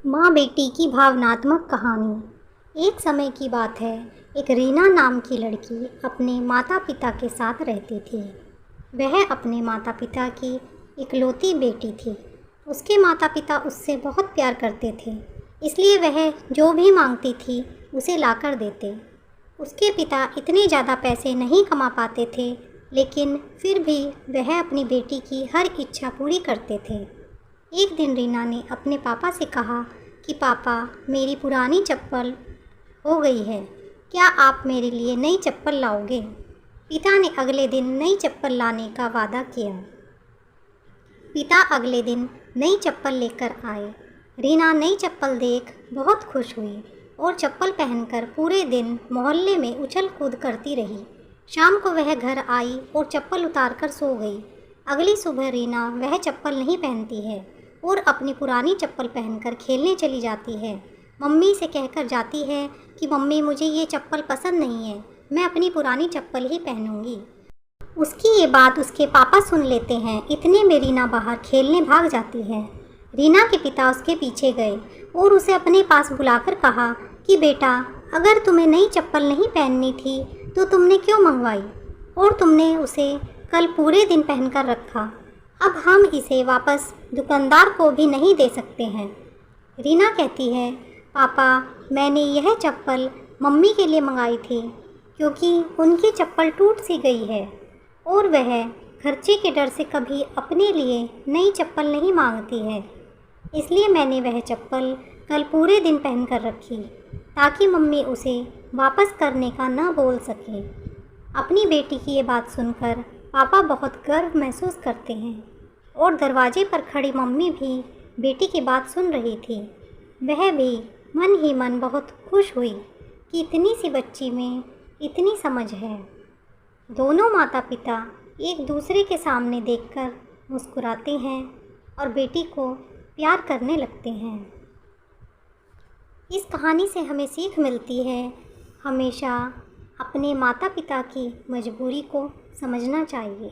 माँ बेटी की भावनात्मक कहानी। एक समय की बात है, एक रीना नाम की लड़की अपने माता पिता के साथ रहती थी। वह अपने माता पिता की इकलौती बेटी थी। उसके माता पिता उससे बहुत प्यार करते थे, इसलिए वह जो भी मांगती थी उसे लाकर देते। उसके पिता इतने ज़्यादा पैसे नहीं कमा पाते थे, लेकिन फिर भी वह अपनी बेटी की हर इच्छा पूरी करते थे। एक दिन रीना ने अपने पापा से कहा कि पापा, मेरी पुरानी चप्पल हो गई है, क्या आप मेरे लिए नई चप्पल लाओगे? पिता ने अगले दिन नई चप्पल लाने का वादा किया। पिता अगले दिन नई चप्पल लेकर आए। रीना नई चप्पल देख बहुत खुश हुई और चप्पल पहनकर पूरे दिन मोहल्ले में उछल कूद करती रही। शाम को वह घर आई और चप्पल उतारकर सो गई। अगली सुबह रीना वह चप्पल नहीं पहनती है और अपनी पुरानी चप्पल पहनकर खेलने चली जाती है। मम्मी से कहकर जाती है कि मम्मी, मुझे ये चप्पल पसंद नहीं है, मैं अपनी पुरानी चप्पल ही पहनूंगी। उसकी ये बात उसके पापा सुन लेते हैं। इतने में रीना बाहर खेलने भाग जाती है। रीना के पिता उसके पीछे गए और उसे अपने पास बुलाकर कहा कि बेटा, अगर तुम्हें नई चप्पल नहीं पहननी थी तो तुमने क्यों मंगवाई और तुमने उसे कल पूरे दिन पहनकर रखा। अब हम इसे वापस दुकानदार को भी नहीं दे सकते हैं। रीना कहती है, पापा, मैंने यह चप्पल मम्मी के लिए मंगाई थी क्योंकि उनकी चप्पल टूट सी गई है और वह खर्चे के डर से कभी अपने लिए नई चप्पल नहीं मांगती है। इसलिए मैंने वह चप्पल कल पूरे दिन पहन कर रखी ताकि मम्मी उसे वापस करने का न बोल सके। अपनी बेटी की ये बात सुनकर पापा बहुत गर्व महसूस करते हैं और दरवाजे पर खड़ी मम्मी भी बेटी की बात सुन रही थी। वह भी मन ही मन बहुत खुश हुई कि इतनी सी बच्ची में इतनी समझ है। दोनों माता पिता एक दूसरे के सामने देखकर मुस्कुराते हैं और बेटी को प्यार करने लगते हैं। इस कहानी से हमें सीख मिलती है, हमेशा अपने माता पिता की मजबूरी को समझना चाहिए।